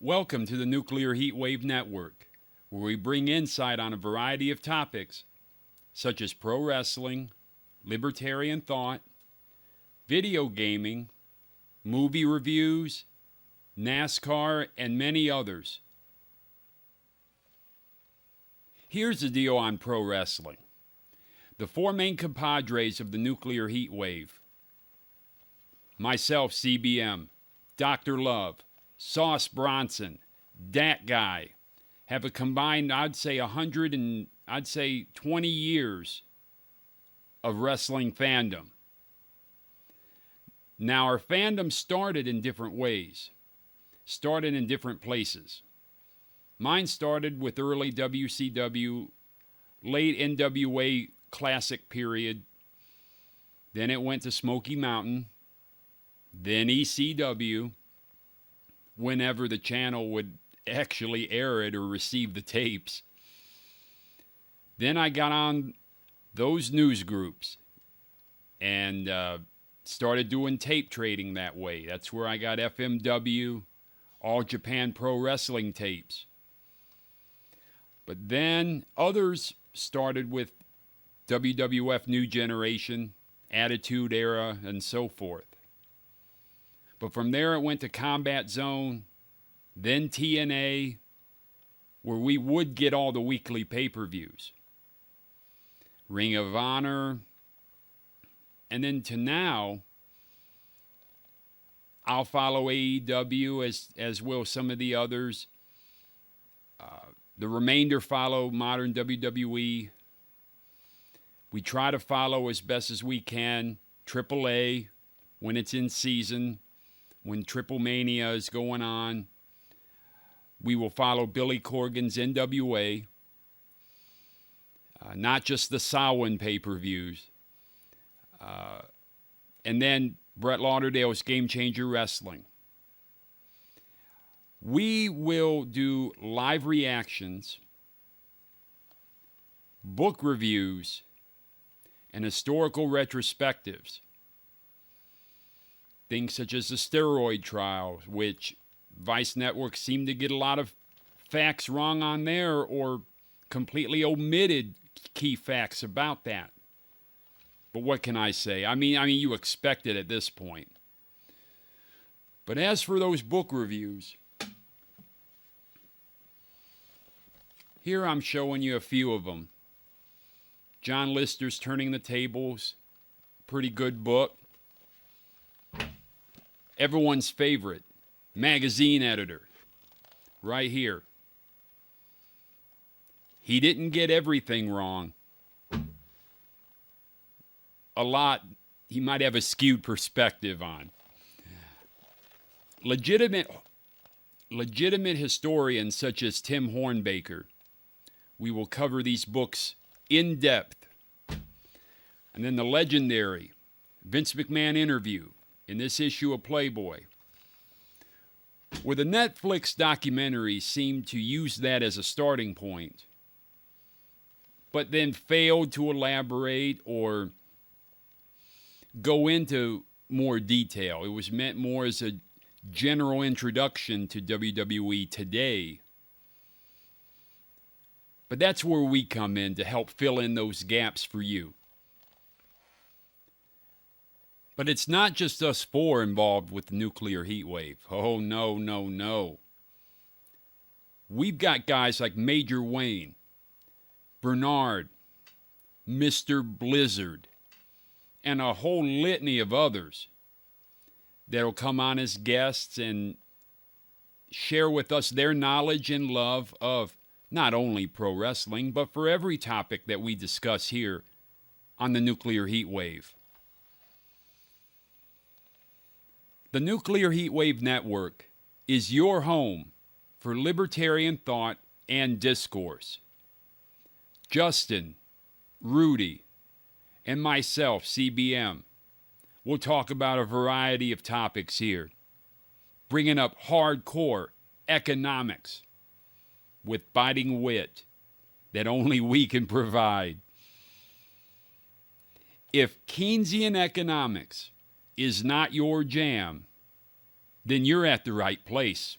Welcome to the Nuclear Heatwave Network, where we bring insight on a variety of topics such as pro wrestling, libertarian thought, video gaming, movie reviews, NASCAR, and many others. Here's the deal on pro wrestling. The four main compadres of the Nuclear Heatwave, myself, CBM, Dr. Love, Sauce Bronson, Dat Guy, have a combined, I'd say 20 years of wrestling fandom. Now, our fandom started in different ways, started in different places. Mine started with early WCW, late NWA classic period. Then it went to Smoky Mountain, then ECW, whenever the channel would actually air it or receive the tapes. Then I got on those news groups and started doing tape trading that way. That's where I got FMW, All Japan Pro Wrestling tapes. But then others started with WWF New Generation, Attitude Era, and so forth. But from there it went to Combat Zone, then TNA, where we would get all the weekly pay-per-views. Ring of Honor, and then to now, I'll follow AEW as will some of the others. The remainder follow modern WWE. We try to follow as best as we can AAA when it's in season, when Triple Mania is going on. We will follow Billy Corgan's NWA, not just the Samhain pay-per-views. And then Brett Lauderdale's Game Changer Wrestling. We will do live reactions, book reviews, and historical retrospectives. Things such as the steroid trial, which Vice Network seemed to get a lot of facts wrong on there or completely omitted key facts about that. But what can I say? I mean, you expect it at this point. But as for those book reviews, here I'm showing you a few of them. John Lister's Turning the Tables, pretty good book. Everyone's favorite magazine editor, right here. He didn't get everything wrong. A lot he might have a skewed perspective on. Legitimate historians such as Tim Hornbaker, we will cover these books in depth. And then the legendary Vince McMahon interview in this issue of Playboy, where the Netflix documentary seemed to use that as a starting point, but then failed to elaborate or go into more detail. It was meant more as a general introduction to WWE today. But that's where we come in to help fill in those gaps for you. But it's not just us four involved with the Nuclear Heatwave. Oh, no, no, no. We've got guys like Major Wayne, Bernard, Mr. Blizzard, and a whole litany of others that'll come on as guests and share with us their knowledge and love of not only pro wrestling, but for every topic that we discuss here on the Nuclear Heatwave. The Nuclear Heatwave Network is your home for libertarian thought and discourse. Justin, Rudy, and myself, CBM, will talk about a variety of topics here, bringing up hardcore economics with biting wit that only we can provide. If Keynesian economics is not your jam, then you're at the right place.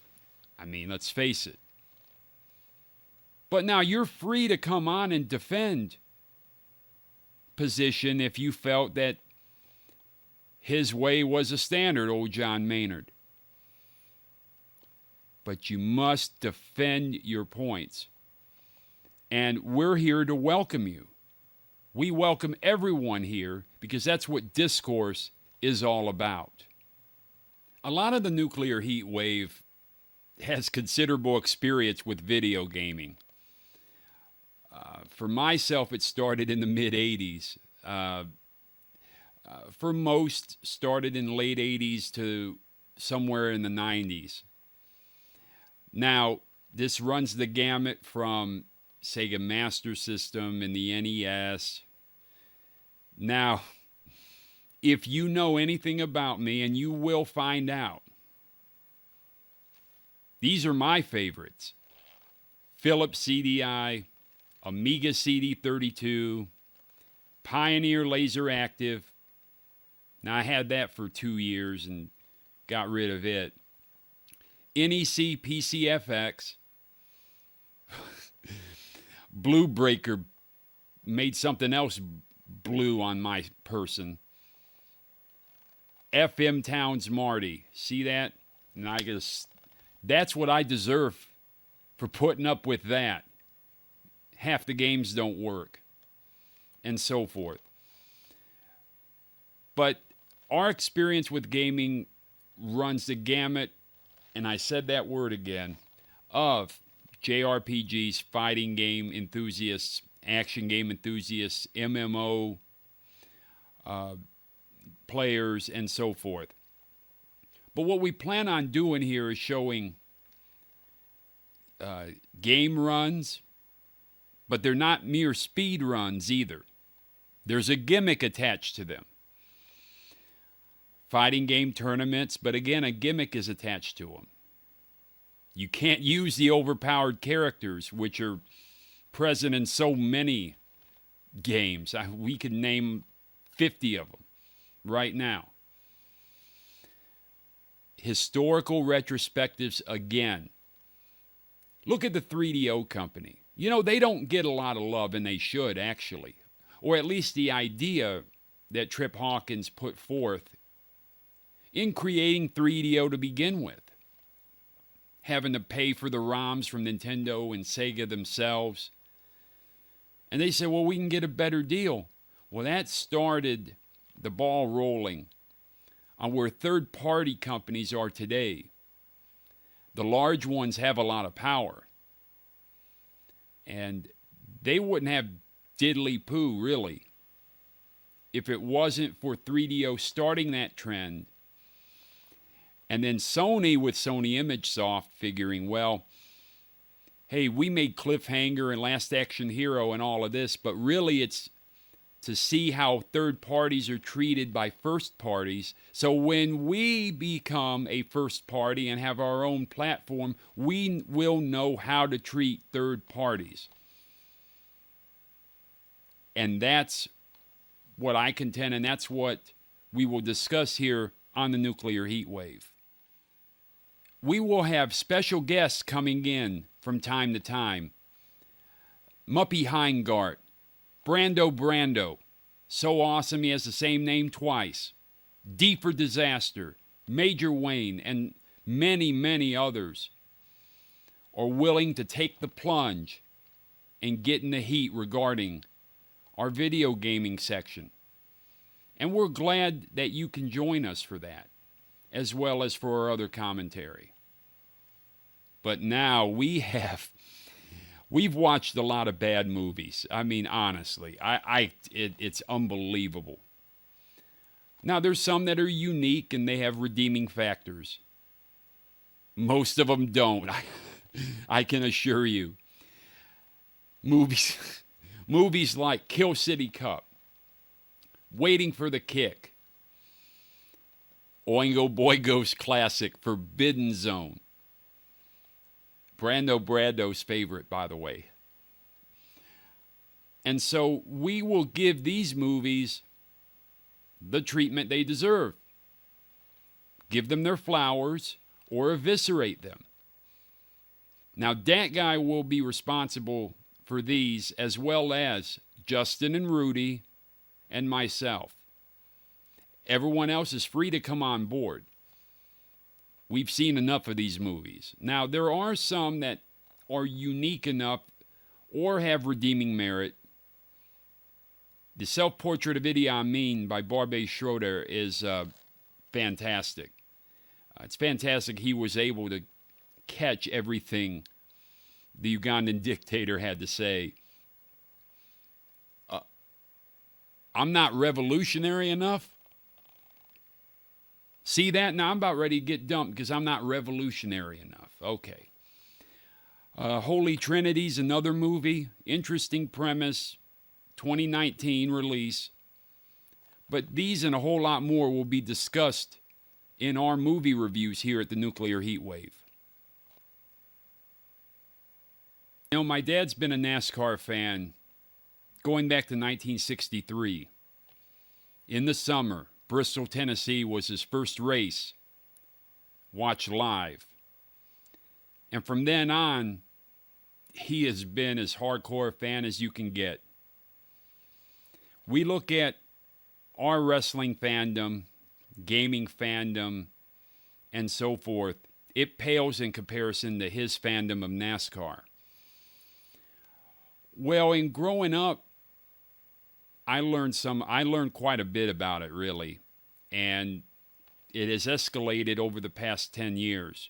I mean, let's face it. But now you're free to come on and defend position if you felt that his way was a standard, old John Maynard. But you must defend your points. And we're here to welcome you. We welcome everyone here because that's what discourse is all about. A lot of the nuclear heat wave has considerable experience with video gaming. For myself, it started in the mid-'80s. For most, started in late 80s to somewhere in the 90s. Now, this runs the gamut from Sega Master System and the NES. Now, if you know anything about me, and you will find out, these are my favorites. Philips CDI, Amiga CD32, Pioneer Laser Active. Now, I had that for 2 years and got rid of it. NEC PCFX. Blue Breaker made something else blue on my person. FM Towns Marty. See that? And I guess that's what I deserve for putting up with that. Half the games don't work. And so forth. But our experience with gaming runs the gamut, and I said that word again, of JRPGs, fighting game enthusiasts, action game enthusiasts, MMO players, and so forth. But what we plan on doing here is showing game runs, but they're not mere speed runs either. There's a gimmick attached to them. Fighting game tournaments, but again, a gimmick is attached to them. You can't use the overpowered characters, which are present in so many games. We could name 50 of them right now. Historical retrospectives again. Look at the 3DO company. You know, they don't get a lot of love, and they should, actually. Or at least the idea that Trip Hawkins put forth in creating 3DO to begin with. Having to pay for the ROMs from Nintendo and Sega themselves. And they said, well, we can get a better deal. Well, that started the ball rolling on where third-party companies are today. The large ones have a lot of power. And they wouldn't have diddly-poo, really, if it wasn't for 3DO starting that trend. And then Sony with Sony Imagesoft figuring, well, hey, we made Cliffhanger and Last Action Hero and all of this, but really it's to see how third parties are treated by first parties. So when we become a first party and have our own platform, we will know how to treat third parties. And that's what I contend, and that's what we will discuss here on the Nuclear Heatwave. We will have special guests coming in from time to time. Muppy Heingart, Brando, so awesome he has the same name twice. D for Disaster, Major Wayne, and many, many others are willing to take the plunge and get in the heat regarding our video gaming section. And we're glad that you can join us for that, as well as for our other commentary. But now we've watched a lot of bad movies. I mean, honestly, it's unbelievable. Now, there's some that are unique and they have redeeming factors. Most of them don't, I can assure you. Movies like Kill City Cup, Waiting for the Kick, Oingo Boingo's classic Forbidden Zone. Brando's favorite, by the way. And so we will give these movies the treatment they deserve. Give them their flowers or eviscerate them. Now, that guy will be responsible for these, as well as Justin and Rudy and myself. Everyone else is free to come on board. We've seen enough of these movies. Now, there are some that are unique enough or have redeeming merit. The Self-Portrait of Idi Amin by Barbe Schroeder is fantastic. It's fantastic he was able to catch everything the Ugandan dictator had to say. I'm not revolutionary enough. See that? Now I'm about ready to get dumped because I'm not revolutionary enough. Okay. Holy Trinity's another movie. Interesting premise. 2019 release. But these and a whole lot more will be discussed in our movie reviews here at the Nuclear Heatwave. You know, my dad's been a NASCAR fan going back to 1963. In the summer, Bristol, Tennessee was his first race. Watched live. And from then on, he has been as hardcore a fan as you can get. We look at our wrestling fandom, gaming fandom, and so forth. It pales in comparison to his fandom of NASCAR. Well, in growing up, I learned quite a bit about it, really. And it has escalated over the past 10 years.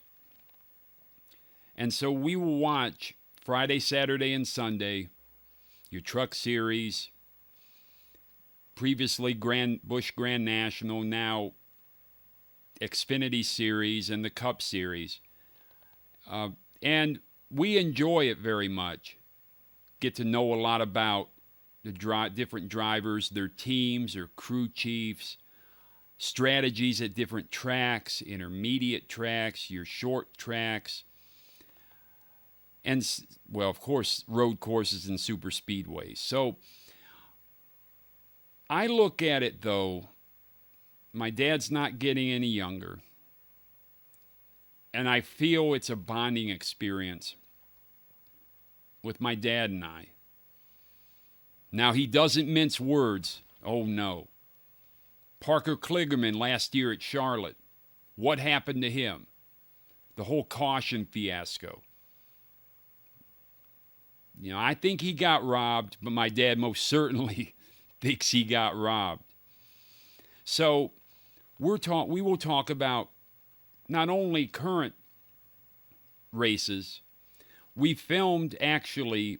And so we will watch Friday, Saturday, and Sunday, your Truck Series, previously Busch Grand National, now Xfinity Series and the Cup Series. And we enjoy it very much. Get to know a lot about the different drivers, their teams, their crew chiefs, strategies at different tracks, intermediate tracks, your short tracks, and, well, of course, road courses and super speedways. So I look at it, though, my dad's not getting any younger, and I feel it's a bonding experience with my dad and I. Now, he doesn't mince words. Oh, no. Parker Kligerman last year at Charlotte. What happened to him? The whole caution fiasco. You know, I think he got robbed, but my dad most certainly thinks he got robbed. So we will talk about not only current races. We filmed, actually,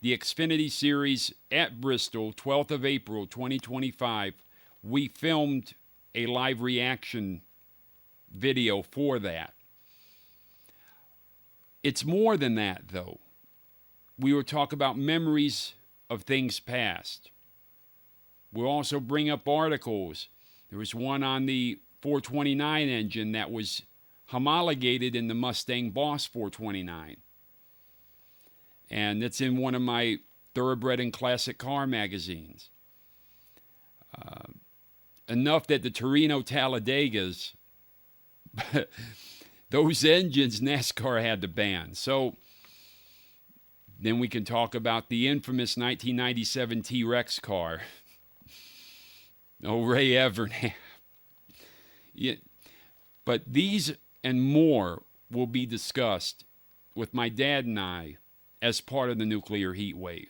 the Xfinity Series at Bristol, 12th of April, 2025. We filmed a live reaction video for that. It's more than that, though. We will talk about memories of things past. We'll also bring up articles. There was one on the 429 engine that was homologated in the Mustang Boss 429. And it's in one of my Thoroughbred and Classic Car magazines. Enough that the Torino Talladegas, those engines NASCAR had to ban. So then we can talk about the infamous 1997 T-Rex car. Oh, Ray Evernham. Yeah. But these and more will be discussed with my dad and I as part of the Nuclear Heatwave.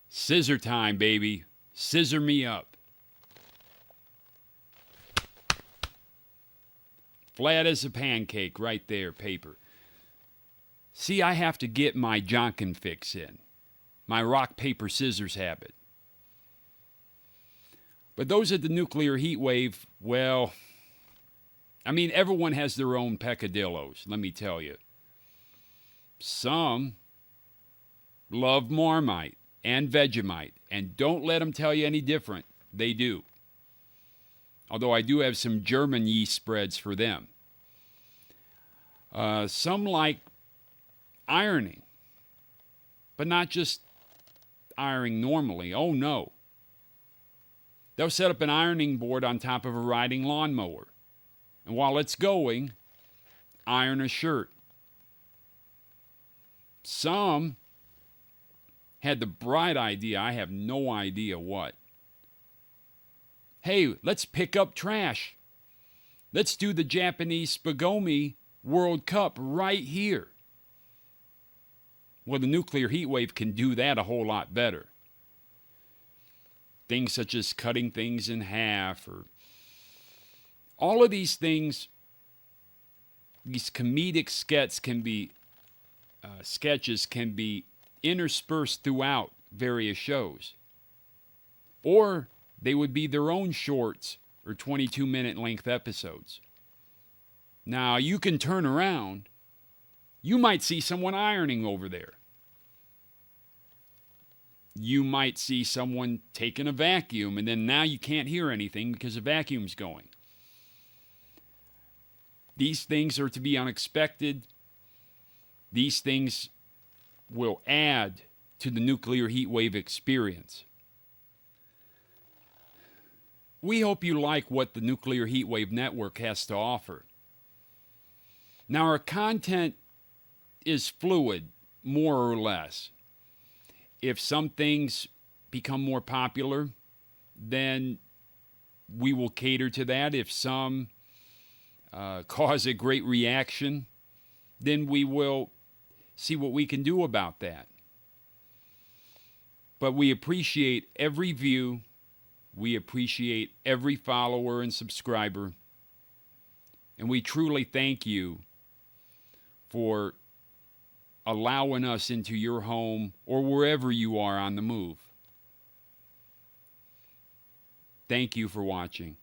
Scissor time, baby. Scissor me up. Flat as a pancake right there, paper. See, I have to get my Jonkin fix in. My rock, paper, scissors habit. But those at the Nuclear Heatwave, well, I mean, everyone has their own peccadillos, let me tell you. Some love Marmite and Vegemite, and don't let them tell you any different. They do. Although I do have some German yeast spreads for them. Some like ironing, but not just ironing normally. Oh, no. They'll set up an ironing board on top of a riding lawnmower And while it's going, iron a shirt. Some had the bright idea, I have no idea what. Hey, let's pick up trash. Let's do the Japanese Spaghetti World Cup right here. Well, the nuclear heat wave can do that a whole lot better. Things such as cutting things in half, or all of these things, these comedic sketches can be interspersed throughout various shows. Or they would be their own shorts or 22-minute length episodes. Now, you can turn around. You might see someone ironing over there. You might see someone taking a vacuum, and then now you can't hear anything because the vacuum's going. These things are to be unexpected. These things will add to the nuclear heat wave experience. We hope you like what the Nuclear Heatwave Network has to offer. Now, our content is fluid, more or less. If some things become more popular, then we will cater to that. If some cause a great reaction, then we will see what we can do about that. But we appreciate every view. We appreciate every follower and subscriber. And we truly thank you for allowing us into your home or wherever you are on the move. Thank you for watching.